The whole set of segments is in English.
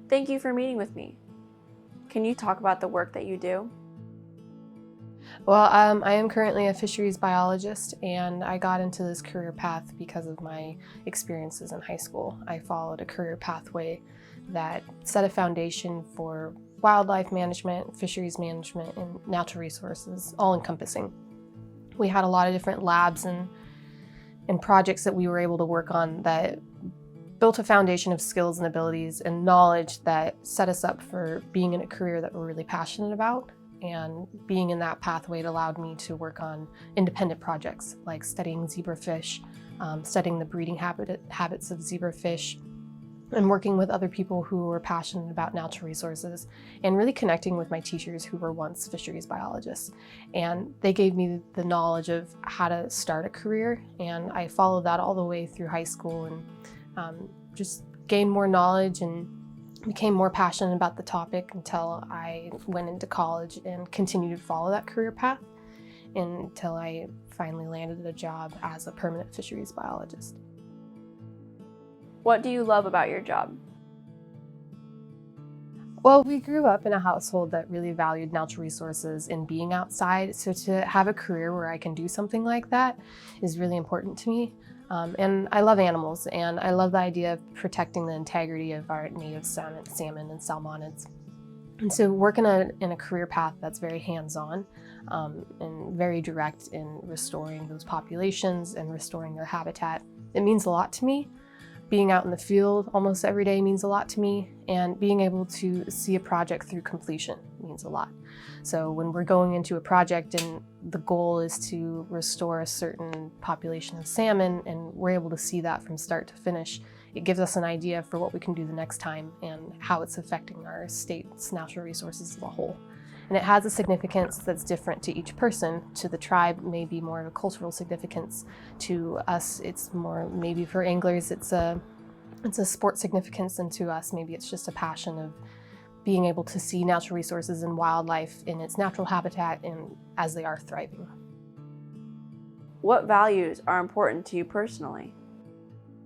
Thank you for meeting with me. Can you talk about the work that you do? Well, I am currently a fisheries biologist, and I got into this career path because of my experiences in high school. I followed a career pathway that set a foundation for wildlife management, fisheries management, and natural resources, all encompassing. We had a lot of different labs and projects that we were able to work on that built a foundation of skills and abilities and knowledge that set us up for being in a career that we're really passionate about. And being in that pathway, it allowed me to work on independent projects like studying zebrafish, studying the breeding habits of zebrafish, and working with other people who were passionate about natural resources, and really connecting with my teachers who were once fisheries biologists. And they gave me the knowledge of how to start a career, and I followed that all the way through high school and just gained more knowledge and became more passionate about the topic until I went into college and continued to follow that career path until I finally landed a job as a permanent fisheries biologist. What do you love about your job? Well, we grew up in a household that really valued natural resources and being outside, so to have a career where I can do something like that is really important to me. And I love animals, and I love the idea of protecting the integrity of our native salmon and salmonids. And so working in a career path that's very hands-on and very direct in restoring those populations and restoring their habitat, it means a lot to me. Being out in the field almost every day means a lot to me, and being able to see a project through completion means a lot. So when we're going into a project and the goal is to restore a certain population of salmon and we're able to see that from start to finish, it gives us an idea for what we can do the next time and how it's affecting our state's natural resources as a whole. And it has a significance that's different to each person. To the tribe, maybe more of a cultural significance. To us, it's more, maybe for anglers, it's a sport significance, and to us, maybe it's just a passion of being able to see natural resources and wildlife in its natural habitat and as they are thriving. What values are important to you personally?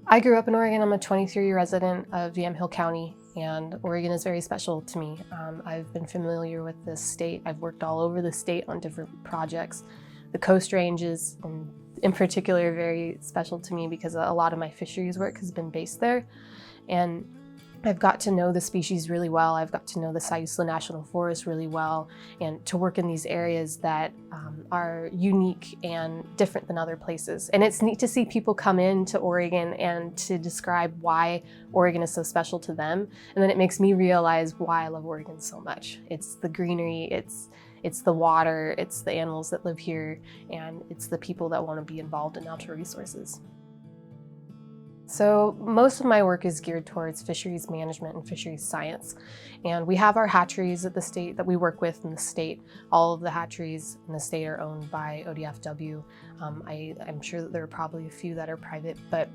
I grew up in Oregon. I'm a 23-year resident of Yamhill County, and Oregon is very special to me. I've been familiar with this state. I've worked all over the state on different projects. The Coast Ranges, in particular, are very special to me because a lot of my fisheries work has been based there. And I've got to know the species really well. I've got to know the Siuslaw National Forest really well, and to work in these areas that are unique and different than other places. And it's neat to see people come into Oregon and to describe why Oregon is so special to them. And then it makes me realize why I love Oregon so much. It's the greenery, it's the water, it's the animals that live here, and it's the people that want to be involved in natural resources. So most of my work is geared towards fisheries management and fisheries science. And we have our hatcheries at the state that we work with in the state. All of the hatcheries in the state are owned by ODFW. I'm sure that there are probably a few that are private, but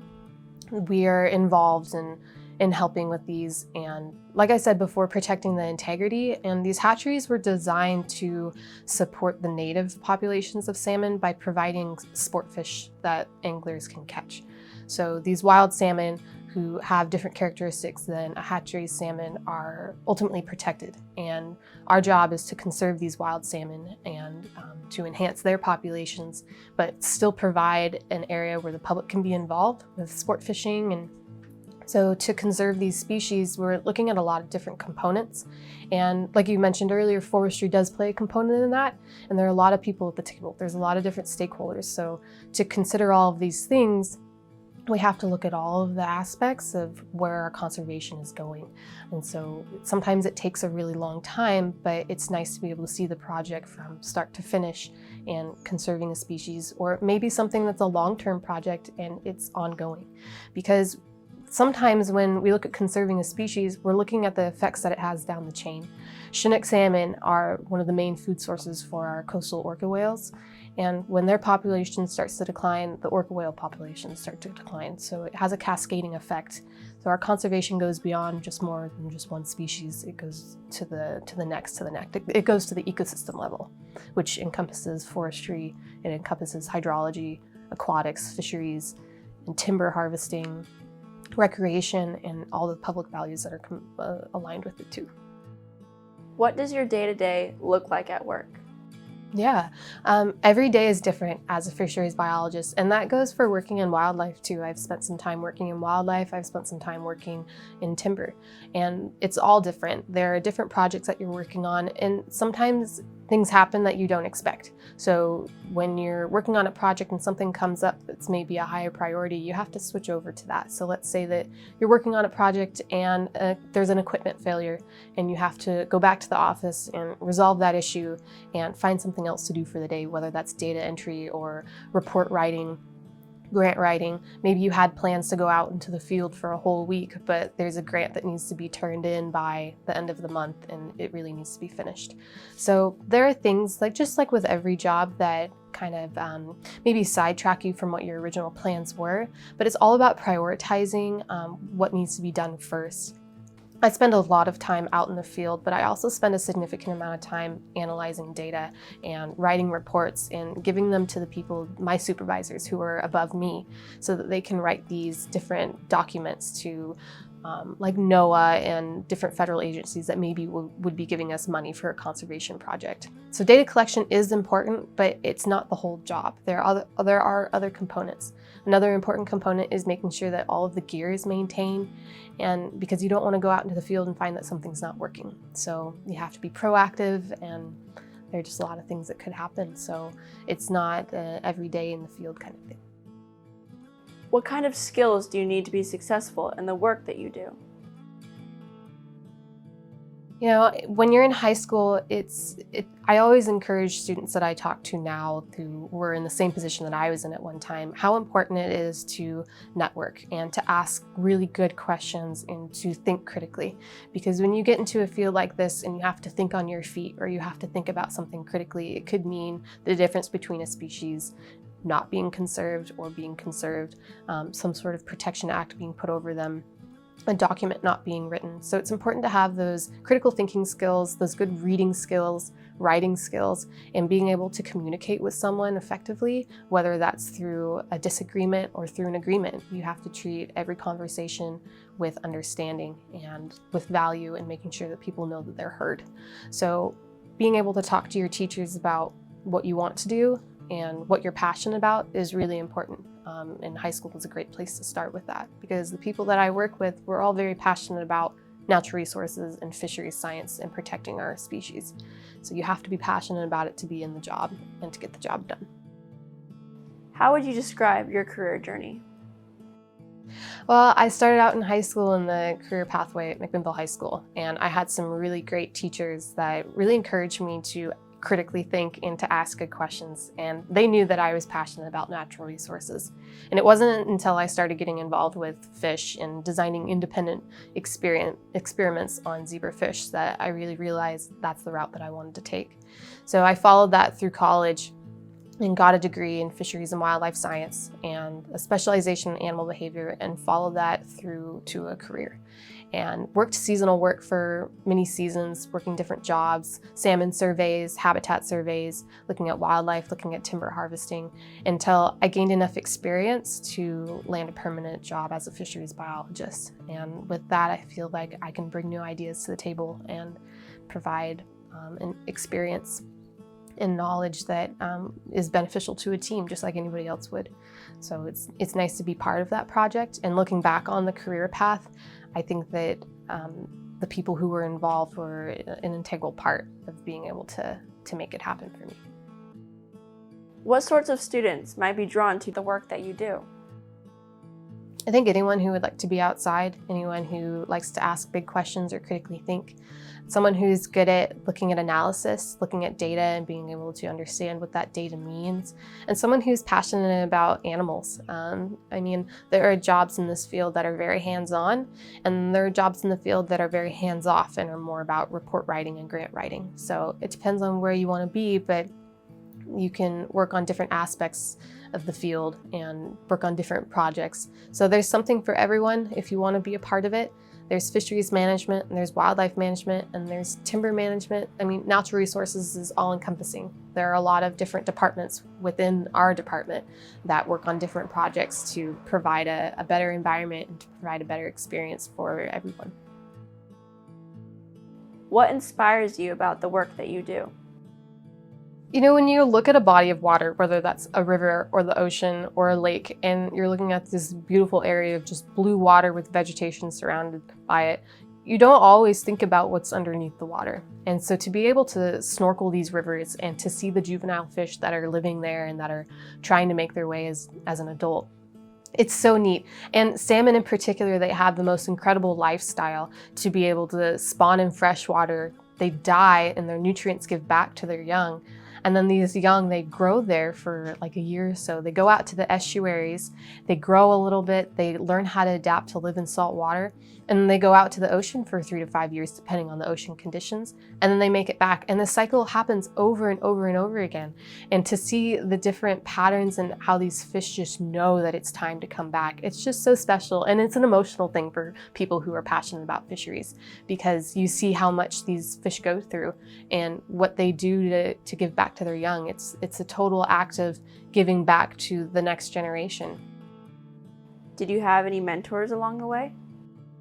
we are involved in helping with these, and like I said before, protecting the integrity. And these hatcheries were designed to support the native populations of salmon by providing sport fish that anglers can catch. So these wild salmon who have different characteristics than a hatchery salmon are ultimately protected. And our job is to conserve these wild salmon and to enhance their populations, but still provide an area where the public can be involved with sport fishing. And so to conserve these species, we're looking at a lot of different components. And like you mentioned earlier, forestry does play a component in that. And there are a lot of people at the table. There's a lot of different stakeholders. So to consider all of these things, we have to look at all of the aspects of where our conservation is going. And so sometimes it takes a really long time, but it's nice to be able to see the project from start to finish and conserving a species, or maybe something that's a long-term project and it's ongoing. Because sometimes when we look at conserving a species, we're looking at the effects that it has down the chain. Chinook salmon are one of the main food sources for our coastal orca whales. And when their population starts to decline, the orca whale populations start to decline. So it has a cascading effect. So our conservation goes beyond just more than just one species. It goes to the next. It goes to the ecosystem level, which encompasses forestry, it encompasses hydrology, aquatics, fisheries, and timber harvesting, recreation, and all the public values that are aligned with it too. What does your day-to-day look like at work? Yeah, every day is different as a fisheries biologist, and that goes for working in wildlife too. I've spent some time working in wildlife, I've spent some time working in timber, and it's all different. There are different projects that you're working on, and sometimes things happen that you don't expect. So when you're working on a project and something comes up that's maybe a higher priority, you have to switch over to that. So let's say that you're working on a project and there's an equipment failure, and you have to go back to the office and resolve that issue and find something else to do for the day, whether that's data entry or report writing, grant writing. Maybe you had plans to go out into the field for a whole week, but there's a grant that needs to be turned in by the end of the month and it really needs to be finished. So there are things just like with every job that kind of maybe sidetrack you from what your original plans were, but it's all about prioritizing what needs to be done first. I spend a lot of time out in the field, but I also spend a significant amount of time analyzing data and writing reports and giving them to the people, my supervisors who are above me, so that they can write these different documents to like NOAA and different federal agencies that maybe would be giving us money for a conservation project. So data collection is important, but it's not the whole job. There are other components. Another important component is making sure that all of the gear is maintained, and because you don't want to go out into the field and find that something's not working. So you have to be proactive, and there are just a lot of things that could happen. So it's not every day in the field kind of thing. What kind of skills do you need to be successful in the work that you do? You know, when you're in high school, I always encourage students that I talk to now who were in the same position that I was in at one time, how important it is to network and to ask really good questions and to think critically. Because when you get into a field like this and you have to think on your feet or you have to think about something critically, it could mean the difference between a species not being conserved or being conserved, some sort of protection act being put over them, a document not being written. So it's important to have those critical thinking skills, those good reading skills, writing skills, and being able to communicate with someone effectively, whether that's through a disagreement or through an agreement. You have to treat every conversation with understanding and with value and making sure that people know that they're heard. So being able to talk to your teachers about what you want to do and what you're passionate about is really important. And high school is a great place to start with that, because the people that I work with, we're all very passionate about natural resources and fisheries science and protecting our species. So you have to be passionate about it to be in the job and to get the job done. How would you describe your career journey? Well, I started out in high school in the career pathway at McMinnville High School, and I had some really great teachers that really encouraged me to critically think and to ask good questions, and they knew that I was passionate about natural resources. And it wasn't until I started getting involved with fish and designing independent experiments on zebrafish that I really realized that's the route that I wanted to take. So I followed that through college and got a degree in fisheries and wildlife science and a specialization in animal behavior, and followed that through to a career. And worked seasonal work for many seasons, working different jobs, salmon surveys, habitat surveys, looking at wildlife, looking at timber harvesting, until I gained enough experience to land a permanent job as a fisheries biologist. And with that, I feel like I can bring new ideas to the table and provide an experience and knowledge that is beneficial to a team, just like anybody else would. So it's nice to be part of that project. And looking back on the career path, I think that the people who were involved were an integral part of being able to make it happen for me. What sorts of students might be drawn to the work that you do? I think anyone who would like to be outside, anyone who likes to ask big questions or critically think, someone who's good at looking at analysis, looking at data and being able to understand what that data means, and someone who's passionate about animals. I mean, there are jobs in this field that are very hands-on, and there are jobs in the field that are very hands-off and are more about report writing and grant writing. So it depends on where you want to be, but you can work on different aspects of the field and work on different projects. So there's something for everyone if you want to be a part of it. There's fisheries management, and there's wildlife management, and there's timber management. I mean, natural resources is all encompassing. There are a lot of different departments within our department that work on different projects to provide a better environment and to provide a better experience for everyone. What inspires you about the work that you do? You know, when you look at a body of water, whether that's a river or the ocean or a lake, and you're looking at this beautiful area of just blue water with vegetation surrounded by it, you don't always think about what's underneath the water. And so to be able to snorkel these rivers and to see the juvenile fish that are living there and that are trying to make their way as an adult, it's so neat. And salmon in particular, they have the most incredible lifestyle to be able to spawn in fresh water. They die and their nutrients give back to their young. And then these young, they grow there for like a year or so. They go out to the estuaries, they grow a little bit, they learn how to adapt to live in salt water, and then they go out to the ocean for 3 to 5 years, depending on the ocean conditions, and then they make it back. And the cycle happens over and over and over again. And to see the different patterns and how these fish just know that it's time to come back, it's just so special. And it's an emotional thing for people who are passionate about fisheries, because you see how much these fish go through and what they do to give back to their young. It's a total act of giving back to the next generation. Did you have any mentors along the way?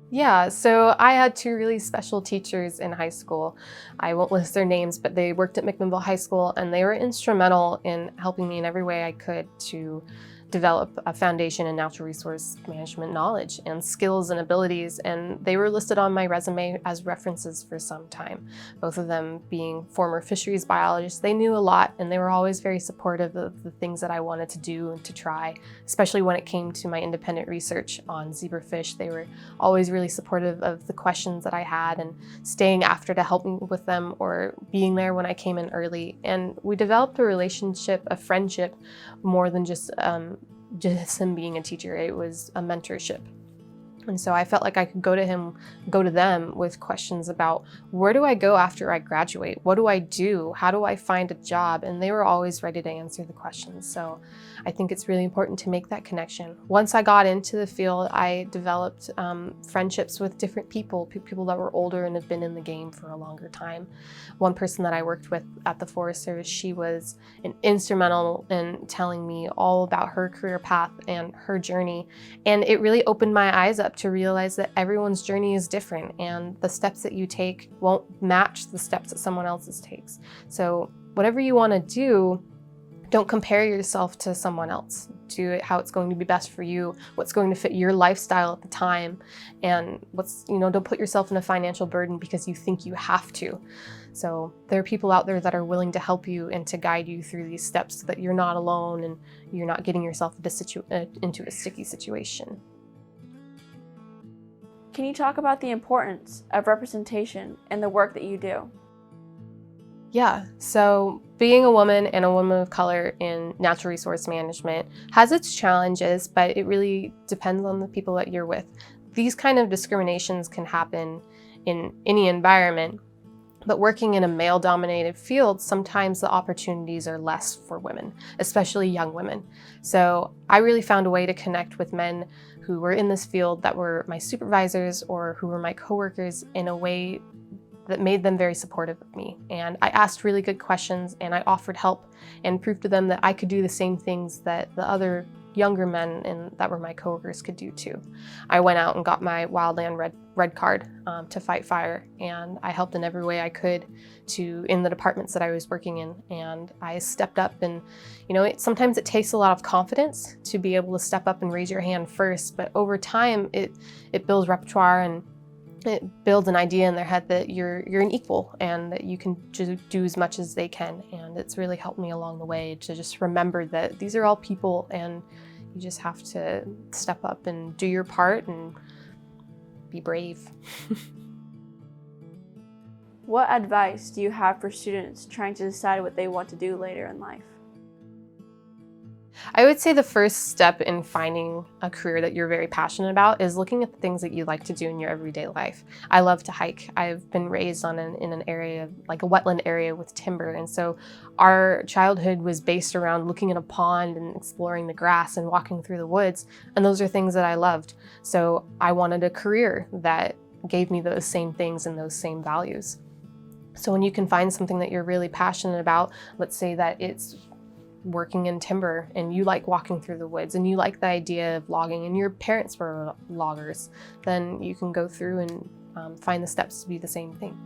Yeah, so I had 2 really special teachers in high school. I won't list their names, but they worked at McMinnville High School, and they were instrumental in helping me in every way I could to develop a foundation in natural resource management knowledge and skills and abilities, and they were listed on my resume as references for some time. Both of them being former fisheries biologists. They knew a lot, and they were always very supportive of the things that I wanted to do and to try, especially when it came to my independent research on zebrafish. They were always really supportive of the questions that I had and staying after to help me with them or being there when I came in early. And we developed a relationship, a friendship, more than just him being a teacher. It was a mentorship. And so I felt like I could go to them with questions about, where do I go after I graduate? What do I do? How do I find a job? And they were always ready to answer the questions. So I think it's really important to make that connection. Once I got into the field, I developed friendships with different people that were older and have been in the game for a longer time. One person that I worked with at the Forest Service, she was instrumental in telling me all about her career path and her journey. And it really opened my eyes up to realize that everyone's journey is different, and the steps that you take won't match the steps that someone else's takes. So whatever you want to do, don't compare yourself to someone else. Do it how it's going to be best for you, what's going to fit your lifestyle at the time, and don't put yourself in a financial burden because you think you have to. So there are people out there that are willing to help you and to guide you through these steps so that you're not alone and you're not getting yourself into a sticky situation. Can you talk about the importance of representation in the work that you do? Yeah, so being a woman and a woman of color in natural resource management has its challenges, but it really depends on the people that you're with. These kind of discriminations can happen in any environment, but working in a male-dominated field, sometimes the opportunities are less for women, especially young women. So I really found a way to connect with men who were in this field that were my supervisors or who were my coworkers in a way that made them very supportive of me. And I asked really good questions, and I offered help and proved to them that I could do the same things that the other younger men and that were my coworkers could do too. I went out and got my wildland red card to fight fire, and I helped in every way I could in the departments that I was working in. And I stepped up, and sometimes it takes a lot of confidence to be able to step up and raise your hand first, but over time it builds repertoire and it builds an idea in their head that you're an equal and that you can just do as much as they can. And it's really helped me along the way to just remember that these are all people, and you just have to step up and do your part and be brave. What advice do you have for students trying to decide what they want to do later in life? I would say the first step in finding a career that you're very passionate about is looking at the things that you like to do in your everyday life. I love to hike. I've been raised in an area, like a wetland area with timber, and so our childhood was based around looking at a pond and exploring the grass and walking through the woods, and those are things that I loved. So I wanted a career that gave me those same things and those same values. So when you can find something that you're really passionate about, let's say that it's working in timber and you like walking through the woods and you like the idea of logging and your parents were loggers, then you can go through and find the steps to be the same thing.